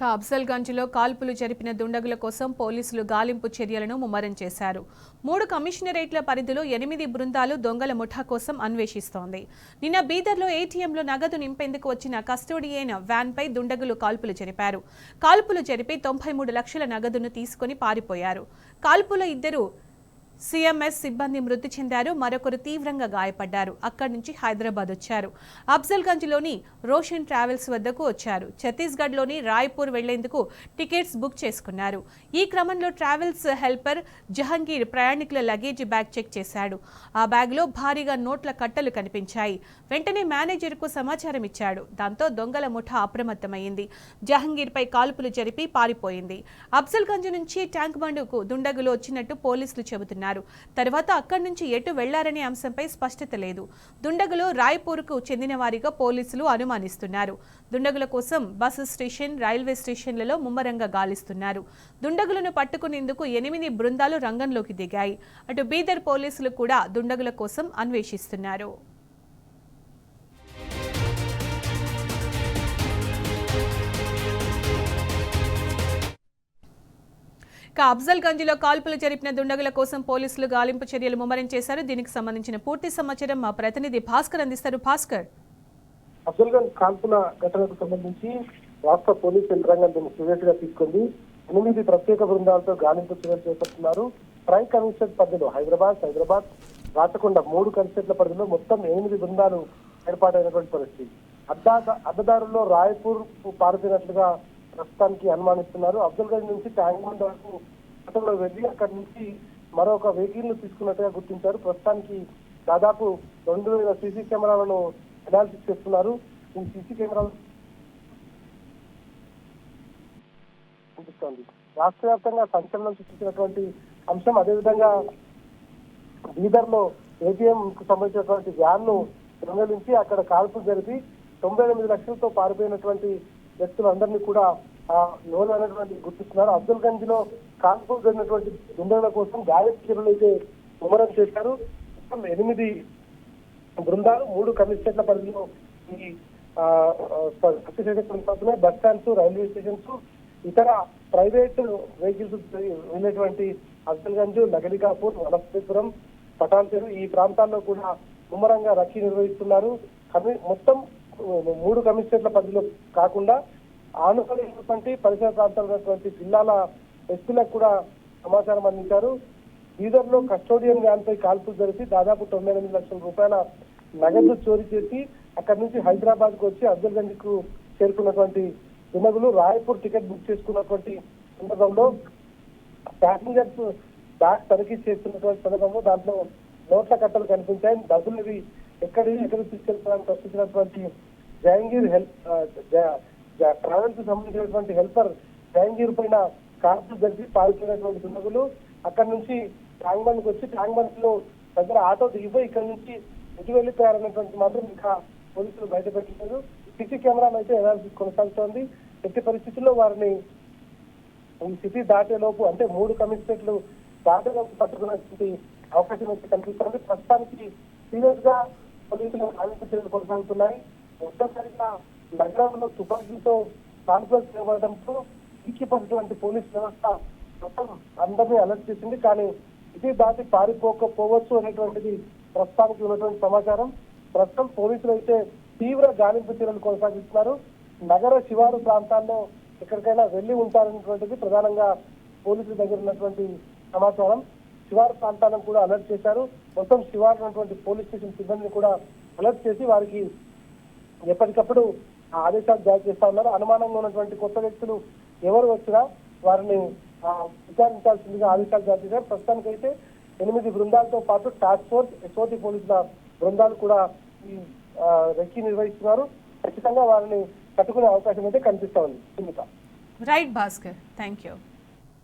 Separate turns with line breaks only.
అఫ్జల్గంజ్లో కాల్పులు జరిపిన దుండగుల కోసం పోలీసులు గాలింపు చర్యలను ముమ్మరం చేశారు. 3 కమిషనరేట్ల పరిధిలో 8 బృందాలు దొంగల ముఠా కోసం అన్వేషిస్తోంది. నిన్న బీదర్లో ఏటీఎంలో నగదు నింపేందుకు వచ్చిన కస్టోడియన్ వ్యాన్పై దుండగులు కాల్పులు జరిపారు. కాల్పులు జరిపి 93 లక్షల నగదును తీసుకుని పారిపోయారు. కాల్పులో 2 సిఎంఎస్ సిబ్బంది మృతి చెందారు. మరొకరు తీవ్రంగా గాయపడ్డారు. అక్కడి నుంచి హైదరాబాద్ వచ్చారు. అఫ్జల్గంజ్లోని రోషన్ ట్రావెల్స్ వద్దకు వచ్చారు. ఛత్తీస్గఢ్లోని రాయ్పూర్ వెళ్లేందుకు టికెట్స్ బుక్ చేసుకున్నారు. ఈ క్రమంలో ట్రావెల్స్ హెల్పర్ జహంగీర్ ప్రయాణికుల లగేజ్ బ్యాగ్ చెక్ చేశాడు. ఆ బ్యాగ్లో భారీగా నోట్ల కట్టలు కనిపించాయి. వెంటనే మేనేజర్కు సమాచారం ఇచ్చాడు. దాంతో దొంగల ముఠా అప్రమత్తమైంది. జహంగీర్పై కాల్పులు జరిపి పారిపోయింది. అఫ్జల్గంజ్ నుంచి ట్యాంక్ బండ్కు దుండగులు వచ్చినట్టు పోలీసులు చెబుతున్నారు. తర్వాత అక్కడి నుంచి ఎటు వెళ్లారనే అంశంపై స్పష్టత లేదు. దుండగులు రాయ్పూర్కు చెందిన వారిగా పోలీసులు అనుమానిస్తున్నారు. దుండగుల కోసం బస్సు స్టేషన్, రైల్వే స్టేషన్లలో ముమ్మరంగా గాలిస్తున్నారు. దుండగులను పట్టుకునేందుకు 8 బృందాలు రంగంలోకి దిగాయి. అటు బీదర్ పోలీసులు కూడా దుండగుల కోసం అన్వేషిస్తున్నారు. అఫ్జల్గంజ్లో కాల్పులు జరిపిన దుండగుల కోసం పోలీసులు గాలింపు చర్యలు ముమ్మరం చేశారు. దీనికి సంబంధించిన పూర్తి సమాచారం మా ప్రతినిధి భాస్కర్ అందిస్తారు. భాస్కర్,
అఫ్జల్గంజ్ కాల్పుల ఘటనకు సంబంధించి రాష్ట్ర పోలీసు యంత్రాంగం దీన్ని సీరియస్ గా తీసుకుంది. 8 ప్రత్యేక బృందాలతో గాలింపు చర్యలు చేపడుతున్నారు. ట్రై కమిషనర్ పరిధిలో హైదరాబాద్, రాచకొండ 3 కమిషనర్ల పరిధిలో మొత్తం 8 బృందాలు ఏర్పాటైనటువంటి పరిస్థితి. అడ్డదారుల్లో రాయ్పూర్ పారిపోయినట్లుగా ప్రస్తుతానికి అనుమానిస్తున్నారు. అఫ్జల్గంజ్ నుంచి ట్యాంక్ బండ్ వరకు ఆటోలో వెళ్లి అక్కడి నుంచి మరొక వెహికల్ ను తీసుకున్నట్టుగా గుర్తించారు. ప్రస్తుతానికి దాదాపు 2000 సీసీ కెమెరాలను అనాలిసిస్ చేస్తున్నారు. ఈ సీసీ కెమెరాలు కనిపిస్తోంది. రాష్ట్ర వ్యాప్తంగా సంచలనం సృష్టించినటువంటి అంశం. అదేవిధంగా బీదర్ లో ఏటీఎం కు సంబంధించినటువంటి వ్యాన్ ను దొంగలించి అక్కడ కాల్పులు జరిపి 98 లక్షలతో పారిపోయినటువంటి వ్యక్తులందరినీ కూడా లోన్ అనేటువంటి గుర్తిస్తున్నారు. అఫ్జల్గంజ్ లో కాల్పులు జరిగినటువంటి దుండగుల కోసం గాలింపు చర్యలు అయితే ముమ్మరం చేశారు. 8 బృందాలు 3 కమిషనర్ల పరిధిలో ఈ కొనసాగుతున్నాయి. బస్ స్టాండ్స్, రైల్వే స్టేషన్స్, ఇతర ప్రైవేట్ వెహికల్స్ వెళ్ళేటువంటి అఫ్జల్గంజ్, నగలికాపూర్, వనస్థలిపురం, పటాన్చెరు ఈ ప్రాంతాల్లో కూడా ముమ్మరంగా రక్షీ నిర్వహిస్తున్నారు. మొత్తం 3 కమిషనర్ల పరిధిలో కాకుండా ఆనుకునేటువంటి పరిసర ప్రాంతాలు ఉన్నటువంటి జిల్లాల ఎస్పీలకు కూడా సమాచారం అందించారు. బీదర్ లో కస్టోడియన్ వ్యాన్ పై కాల్పులు జరిపి దాదాపు 98 లక్షల రూపాయల నగదు చోరీ చేసి అక్కడి నుంచి హైదరాబాద్ కు వచ్చి అఫ్జల్గంజ్ కు చేరుకున్నటువంటి దుండగులు రాయ్పూర్ టికెట్ బుక్ చేసుకున్నటువంటి సందర్భంలో ప్యాసింజర్స్ బ్యాగ్ తనిఖీ చేస్తున్నటువంటి సందర్భంలో దాంట్లో నోట్ల కట్టలు కనిపించాయి. డబ్బులు ఇవి ఎక్కడికి తీసుకెళ్తారని ప్రశ్నించినటువంటి జహంగీర్ ట్రావెల్స్ సంబంధించినటువంటి హెల్పర్ జహంగీర్ పైన కాల్పులు జరిపి పాల్గొనేటువంటి దుండగులు అక్కడి నుంచి ట్యాంక్ బండ్ కు వచ్చి ట్యాంక్ బండ్ లో దగ్గర ఆటో దిగిపోయి ఇక్కడ నుంచి ఎటు వెళ్లిపోయారనేటువంటి మాత్రం ఇంకా పోలీసులు బయటపెట్టలేదు. సిటీ కెమెరాను అయితే అనాలిసిస్ కొనసాగుతోంది. ఎట్టి పరిస్థితుల్లో వారిని ఈ సిటీ దాటేలోపు అంటే 3 కమిషనరేట్లు దాటేలోపు పట్టుకున్నటువంటి అవకాశం అయితే కనిపిస్తోంది. ప్రస్తుతానికి సీరియస్ గా పోలీసులు గాలింపు చర్యలు కొనసాగుతున్నాయి. ఒక్కసారిగా నగరంలో తుపాకీతో కాల్పులు చేయబడడంతో ఈకిపడినటువంటి పోలీస్ వ్యవస్థ మొత్తం అందరినీ అలర్ట్ చేసింది. కానీ ఇది దాటి పారిపోకపోవచ్చు అనేటువంటిది ప్రస్తుతానికి ఉన్నటువంటి సమాచారం. ప్రస్తుతం పోలీసులు అయితే తీవ్ర గాలింపు చర్యలు కొనసాగిస్తున్నారు. నగర శివారు ప్రాంతాల్లో ఎక్కడికైనా వెళ్లి ఉంటారనేటువంటిది ప్రధానంగా పోలీసుల దగ్గర ఉన్నటువంటి సమాచారం. శివారు ప్రాంతాలను కూడా అలర్ట్ చేశారు. మొత్తం శివారు ఉన్నటువంటి పోలీస్ స్టేషన్ సిబ్బందిని కూడా అలర్ట్ చేసి వారికి ఎప్పటికప్పుడు ఆదేశాలు జారీ చేస్తా ఉన్నారు. అనుమానంగా ఉన్నటువంటి కొత్త వ్యక్తులు ఎవరు వచ్చినా వారిని విచారించాల్సిందిగా ఆదేశాలు జారీ చేశారు. ప్రస్తుతానికైతే 8 బృందాలతో పాటు టాస్క్ ఫోర్స్, ఎస్ఓటీ పోలీసుల బృందాలు కూడా ఈ రెక్కీ నిర్వహిస్తున్నారు. ఖచ్చితంగా వారిని పట్టుకునే అవకాశం అయితే కనిపిస్తా ఉంది.
Right Bhaskar, thank you.